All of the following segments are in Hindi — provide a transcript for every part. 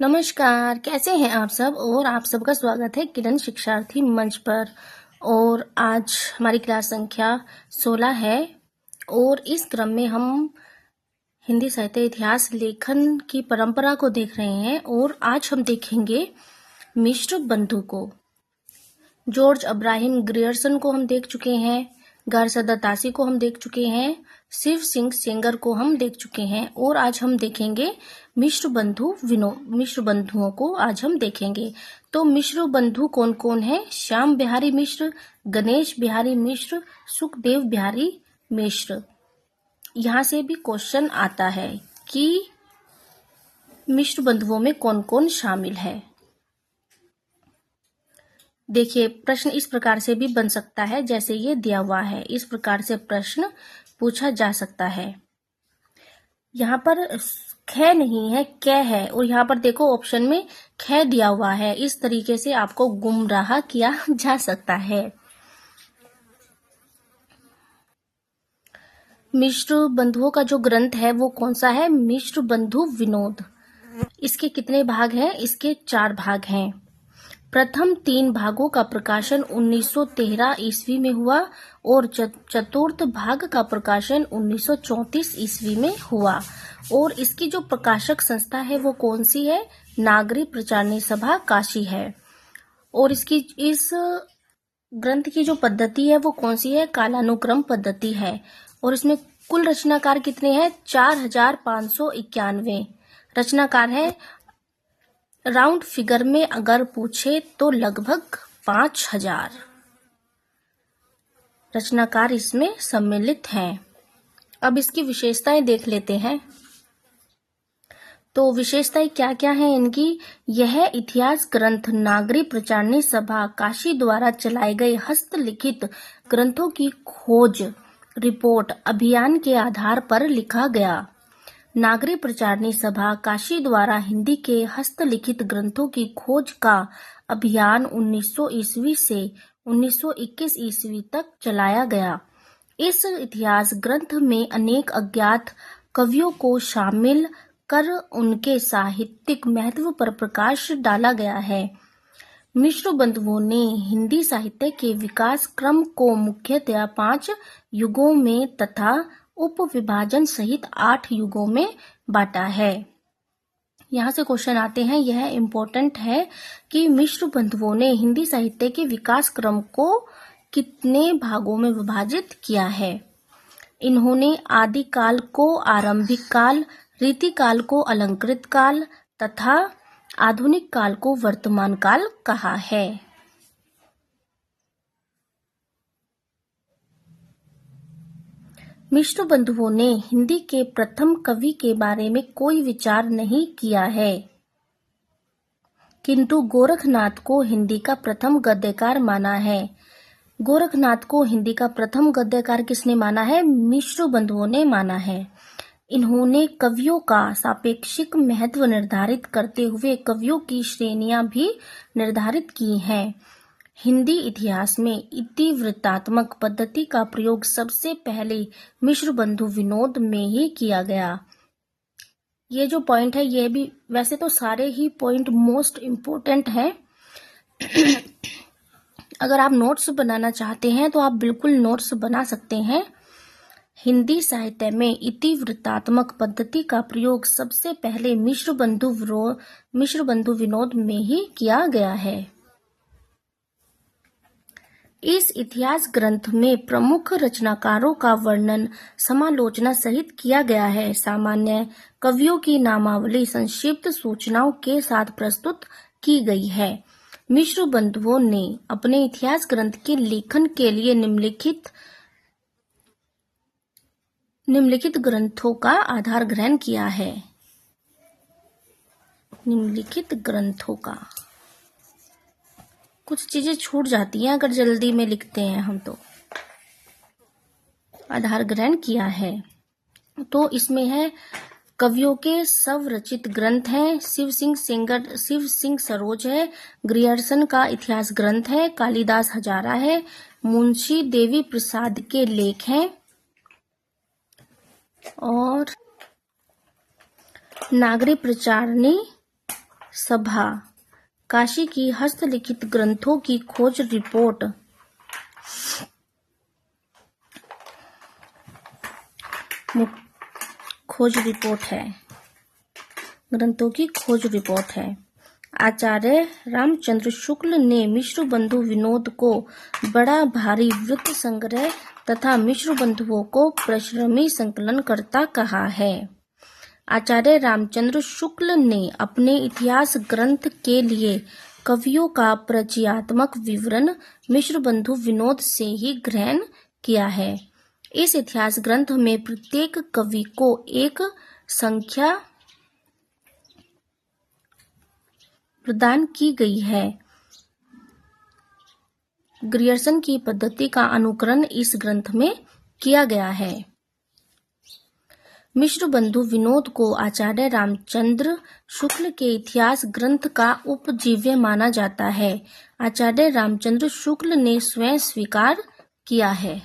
नमस्कार, कैसे हैं आप सब। और आप सबका स्वागत है किरण शिक्षार्थी मंच पर। और आज हमारी क्लास संख्या 16 है और इस क्रम में हम हिंदी साहित्य इतिहास लेखन की परंपरा को देख रहे हैं। और आज हम देखेंगे मिश्र बंधु को। जॉर्ज अब्राहम ग्रियर्सन को हम देख चुके हैं, गारसदा तासी को हम देख चुके हैं, शिव सिंह सेंगर को हम देख चुके हैं। और आज हम देखेंगे मिश्र बंधुओं को आज हम देखेंगे। तो मिश्र बंधु कौन कौन है? श्याम बिहारी मिश्र, गणेश बिहारी मिश्र, सुखदेव बिहारी मिश्र। यहाँ से भी क्वेश्चन आता है कि मिश्र बंधुओं में कौन कौन शामिल है। देखिए, प्रश्न इस प्रकार से भी बन सकता है जैसे ये दिया हुआ है। इस प्रकार से प्रश्न पूछा जा सकता है। यहाँ पर ख नहीं है, कै है। और यहाँ पर देखो ऑप्शन में ख दिया हुआ है। इस तरीके से आपको गुमराह किया जा सकता है। मिश्र बंधुओं का जो ग्रंथ है वो कौन सा है? मिश्र बंधु विनोद। इसके कितने भाग हैं? इसके 4 भाग हैं। प्रथम 3 भागों का प्रकाशन 1913 ईस्वी में हुआ और चतुर्थ भाग का प्रकाशन 1934 ईस्वी में हुआ। और इसकी जो प्रकाशक संस्था है वो कौन सी है? नागरी प्रचारणी सभा काशी है। और इस ग्रंथ की जो पद्धति है वो कौन सी है? कालानुक्रम पद्धति है। और इसमें कुल रचनाकार कितने हैं? 4591 रचनाकार है। राउंड फिगर में अगर पूछे तो लगभग 5000 रचनाकार इसमें सम्मिलित हैं। अब इसकी विशेषताएं देख लेते हैं। तो विशेषताएं क्या क्या हैं इनकी? यह इतिहास ग्रंथ नागरी प्रचारणी सभा काशी द्वारा चलाए गए हस्तलिखित ग्रंथों की खोज रिपोर्ट अभियान के आधार पर लिखा गया। नागरी प्रचारणी सभा काशी द्वारा हिंदी के हस्तलिखित ग्रंथों की खोज का अभियान 1900 ईस्वी से 1921 ईस्वी तक चलाया गया। इस इतिहास ग्रंथ में अनेक अज्ञात कवियों को शामिल कर उनके साहित्यिक महत्व पर प्रकाश डाला गया है। मिश्र बंधुओं ने हिंदी साहित्य के विकास क्रम को मुख्यतया 5 युगों में तथा उप विभाजन सहित 8 युगों में बांटा है। यहाँ से क्वेश्चन आते हैं, यह इम्पोर्टेंट है कि मिश्र बंधुओं ने हिंदी साहित्य के विकास क्रम को कितने भागों में विभाजित किया है। इन्होंने आदि काल को आरंभिक काल, रीति काल को अलंकृत काल तथा आधुनिक काल को वर्तमान काल कहा है। मिश्र बंधुओं ने हिंदी के प्रथम कवि के बारे में कोई विचार नहीं किया है, किंतु गोरखनाथ को हिंदी का प्रथम गद्यकार माना है। गोरखनाथ को हिंदी का प्रथम गद्यकार किसने माना है? मिश्र बंधुओं ने माना है। इन्होंने कवियों का सापेक्षिक महत्व निर्धारित करते हुए कवियों की श्रेणियां भी निर्धारित की हैं। हिंदी इतिहास में इतिवृत्तात्मक पद्धति का प्रयोग सबसे पहले मिश्र बंधु विनोद में ही किया गया। ये जो पॉइंट है ये भी, वैसे तो सारे ही पॉइंट मोस्ट इम्पोर्टेंट हैं। अगर आप नोट्स बनाना चाहते हैं तो आप बिल्कुल नोट्स बना सकते हैं। हिंदी साहित्य में इतिवृत्तात्मक पद्धति का प्रयोग सबसे पहले मिश्र बंधु विनोद में ही किया गया है। इस इतिहास ग्रंथ में प्रमुख रचनाकारों का वर्णन समालोचना सहित किया गया है। सामान्य कवियों की नामावली संक्षिप्त सूचनाओं के साथ प्रस्तुत की गई है। मिश्र बंधुओं ने अपने इतिहास ग्रंथ के लेखन के लिए निम्नलिखित ग्रंथों का आधार ग्रहण किया है। निम्नलिखित ग्रंथों का, कुछ चीजें छूट जाती हैं अगर जल्दी में लिखते हैं हम तो। आधार ग्रहण किया है तो इसमें है कवियों के स्वरचित ग्रंथ हैं। शिव सिंह सरोज है, ग्रियर्सन का इतिहास ग्रंथ है, कालिदास हजारा है, मुंशी देवी प्रसाद के लेख हैं और नागरी प्रचारणी सभा काशी की हस्तलिखित ग्रंथों की खोज रिपोर्ट है। ग्रंथों की खोज रिपोर्ट है। आचार्य रामचंद्र शुक्ल ने मिश्र बंधु विनोद को बड़ा भारी वृत्त संग्रह तथा मिश्र बंधुओं को परिश्रमी संकलनकर्ता कहा है। आचार्य रामचंद्र शुक्ल ने अपने इतिहास ग्रंथ के लिए कवियों का परिचयात्मक विवरण मिश्र बंधु विनोद से ही ग्रहण किया है। इस इतिहास ग्रंथ में प्रत्येक कवि को एक संख्या प्रदान की गई है। ग्रियर्सन की पद्धति का अनुकरण इस ग्रंथ में किया गया है। मिश्र बंधु विनोद को आचार्य रामचंद्र शुक्ल के इतिहास ग्रंथ का उपजीव्य माना जाता है। आचार्य रामचंद्र शुक्ल ने स्वयं स्वीकार किया है।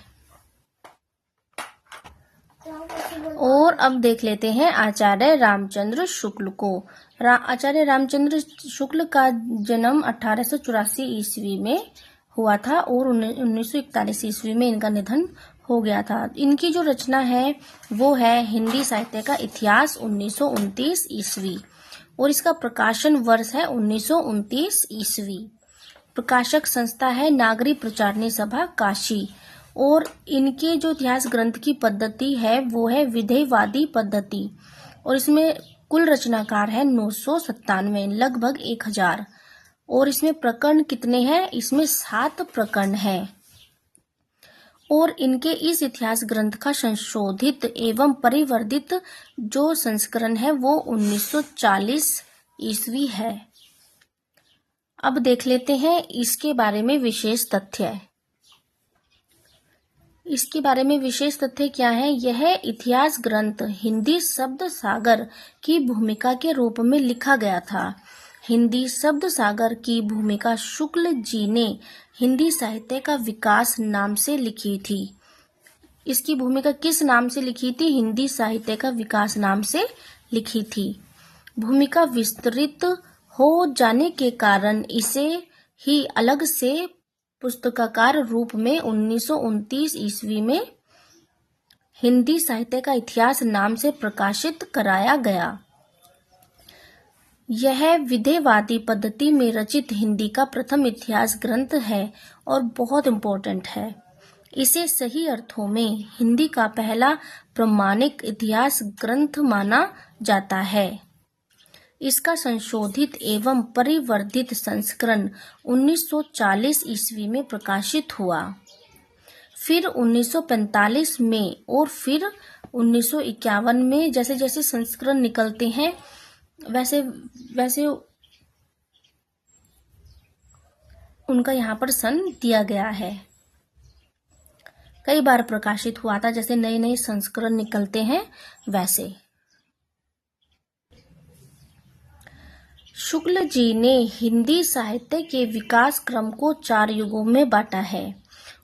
और अब देख लेते हैं आचार्य रामचंद्र शुक्ल को। आचार्य रामचंद्र शुक्ल का जन्म 1884 ईस्वी में हुआ था और 1941 ईस्वी में इनका निधन हो गया था। इनकी जो रचना है वो है हिंदी साहित्य का इतिहास 1929 ईस्वी और इसका प्रकाशन वर्ष है 1929 ईस्वी। प्रकाशक संस्था है नागरी प्रचारणी सभा काशी और इनके जो इतिहास ग्रंथ की पद्धति है वो है विधेयवादी पद्धति और इसमें कुल रचनाकार है 997 लगभग 1000 और इसमें प्रकरण कितने हैं? इसमें 7 प्रकरण हैं और इनके इस इतिहास ग्रंथ का संशोधित एवं परिवर्धित जो संस्करण है वो 1940 ईस्वी है। अब देख लेते हैं इसके बारे में विशेष तथ्य। इसके बारे में विशेष तथ्य क्या है? यह इतिहास ग्रंथ हिंदी शब्द सागर की भूमिका के रूप में लिखा गया था। हिंदी शब्द सागर की भूमिका शुक्ल जी ने हिंदी साहित्य का विकास नाम से लिखी थी। इसकी भूमिका किस नाम से लिखी थी? हिंदी साहित्य का विकास नाम से लिखी थी। भूमिका विस्तृत हो जाने के कारण इसे ही अलग से पुस्तकाकार रूप में 1929 ईस्वी में हिंदी साहित्य का इतिहास नाम से प्रकाशित कराया गया। यह विधेयवादी पद्धति में रचित हिंदी का प्रथम इतिहास ग्रंथ है और बहुत इम्पोर्टेंट है। इसे सही अर्थों में हिंदी का पहला प्रमाणिक इतिहास ग्रंथ माना जाता है। इसका संशोधित एवं परिवर्धित संस्करण 1940 ईस्वी में प्रकाशित हुआ, फिर 1945 में और फिर 1951 में। जैसे जैसे संस्करण निकलते हैं वैसे वैसे उनका यहाँ पर सन दिया गया है। कई बार प्रकाशित हुआ था, जैसे नए नए संस्करण निकलते हैं वैसे। शुक्ल जी ने हिंदी साहित्य के विकास क्रम को 4 युगों में बांटा है।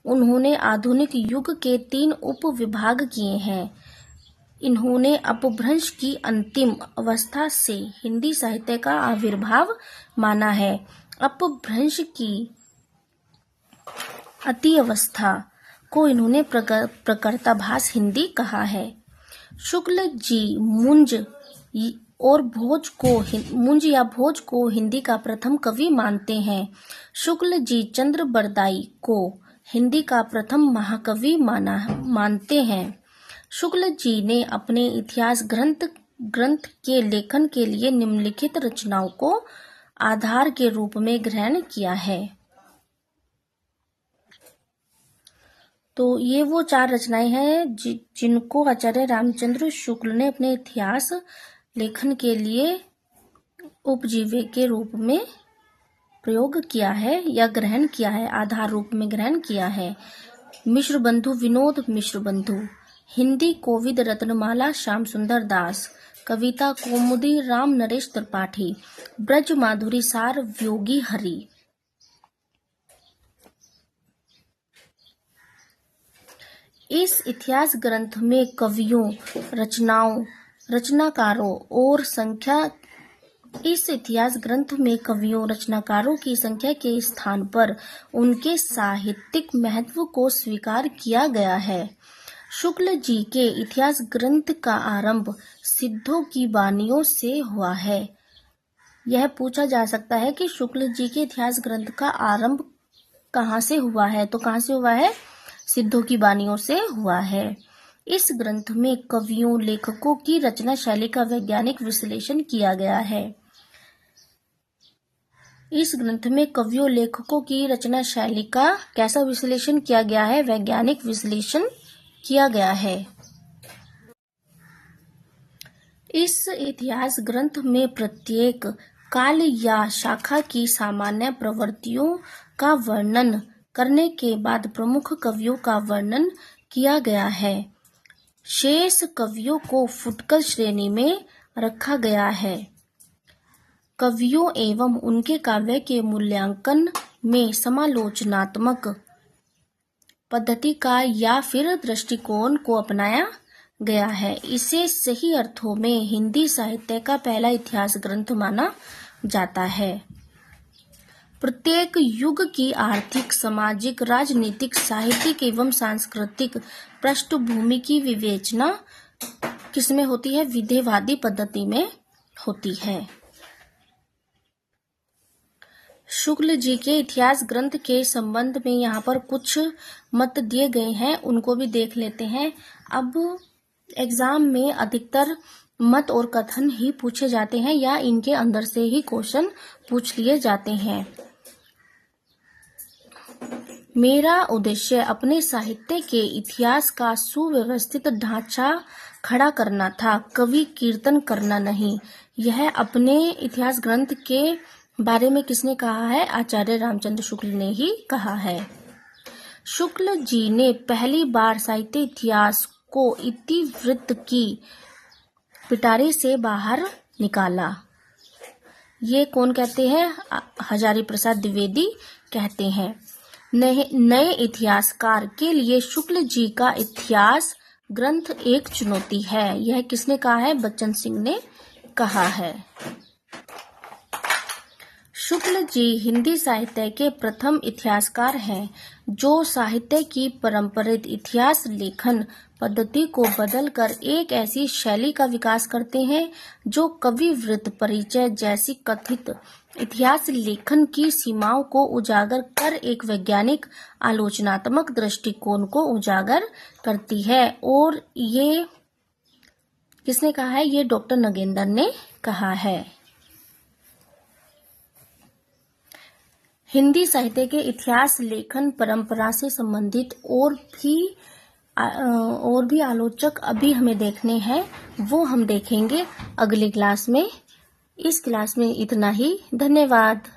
उन्होंने आधुनिक युग के 3 उप विभाग किए हैं। इन्होंने अपभ्रंश की अंतिम अवस्था से हिंदी साहित्य का आविर्भाव माना है। अपभ्रंश की अति अवस्था को इन्होंने प्रकर्ताभास हिंदी कहा है। शुक्ल जी मुंज या भोज को हिंदी का प्रथम कवि मानते हैं। शुक्ल जी चंद्र बरदाई को हिंदी का प्रथम महाकवि मानते हैं। शुक्ल जी ने अपने इतिहास ग्रंथ के लेखन के लिए निम्नलिखित रचनाओं को आधार के रूप में ग्रहण किया है। तो ये वो 4 रचनाएं हैं जिनको आचार्य रामचंद्र शुक्ल ने अपने इतिहास लेखन के लिए उपजीव्य के रूप में प्रयोग किया है या ग्रहण किया है, आधार रूप में ग्रहण किया है। मिश्र बंधु विनोद मिश्र बंधु, हिंदी कोविद रत्नमाला श्याम सुंदर दास, कविता कौमुदी राम नरेश त्रिपाठी, ब्रज माधुरी सार व्योगी हरि। इस इतिहास ग्रंथ में कवियों, रचनाकारों और संख्या इस इतिहास ग्रंथ में कवियों रचनाकारों की संख्या के स्थान पर उनके साहित्यिक महत्व को स्वीकार किया गया है। शुक्ल जी के इतिहास ग्रंथ का आरंभ सिद्धों की वाणियों से हुआ है। यह पूछा जा सकता है कि शुक्ल जी के इतिहास ग्रंथ का आरंभ कहाँ से हुआ है, तो कहाँ से हुआ है? सिद्धों की वाणियों से हुआ है। इस ग्रंथ में कवियों लेखकों की रचना शैली का वैज्ञानिक विश्लेषण किया गया है। इस ग्रंथ में कवियों लेखकों की रचना शैली का कैसा विश्लेषण किया गया है? वैज्ञानिक विश्लेषण किया गया है। इस इतिहास ग्रंथ में प्रत्येक काल या शाखा की सामान्य प्रवृत्तियों का वर्णन करने के बाद प्रमुख कवियों का वर्णन किया गया है। शेष कवियों को फुटकर श्रेणी में रखा गया है। कवियों एवं उनके काव्य के मूल्यांकन में समालोचनात्मक पद्धति का या फिर दृष्टिकोण को अपनाया गया है। इसे सही अर्थों में हिंदी साहित्य का पहला इतिहास ग्रंथ माना जाता है। प्रत्येक युग की आर्थिक, सामाजिक, राजनीतिक, साहित्यिक एवं सांस्कृतिक पृष्ठभूमि की विवेचना किसमें होती है? विधेयवादी पद्धति में होती है। शुक्ल जी के इतिहास ग्रंथ के संबंध में यहाँ पर कुछ मत दिए गए हैं, उनको भी देख लेते हैं। अब एग्जाम में अधिकतर मत और कथन ही पूछे जाते हैं या इनके अंदर से ही क्वेश्चन पूछ लिए जाते हैं। मेरा उद्देश्य अपने साहित्य के इतिहास का सुव्यवस्थित ढांचा खड़ा करना था, कवि कीर्तन करना नहीं। यह अपने इतिहास ग्रंथ के बारे में किसने कहा है? आचार्य रामचंद्र शुक्ल ने ही कहा है। शुक्ल जी ने पहली बार साहित्य इतिहास को इतिवृत्त की पिटारे से बाहर निकाला। ये कौन कहते हैं? हजारी प्रसाद द्विवेदी कहते हैं। नए इतिहासकार के लिए शुक्ल जी का इतिहास ग्रंथ एक चुनौती है। यह किसने कहा है? बच्चन सिंह ने कहा है। शुक्ल जी हिंदी साहित्य के प्रथम इतिहासकार हैं जो साहित्य की पारंपरिक इतिहास लेखन पद्धति को बदलकर एक ऐसी शैली का विकास करते हैं जो कविवृत्त परिचय जैसी कथित इतिहास लेखन की सीमाओं को उजागर कर एक वैज्ञानिक आलोचनात्मक दृष्टिकोण को उजागर करती है। और ये किसने कहा है? ये डॉक्टर नगेंद्र ने कहा है। हिंदी साहित्य के इतिहास लेखन परंपरा से संबंधित और भी आलोचक अभी हमें देखने हैं, वो हम देखेंगे अगली क्लास में। इस क्लास में इतना ही। धन्यवाद।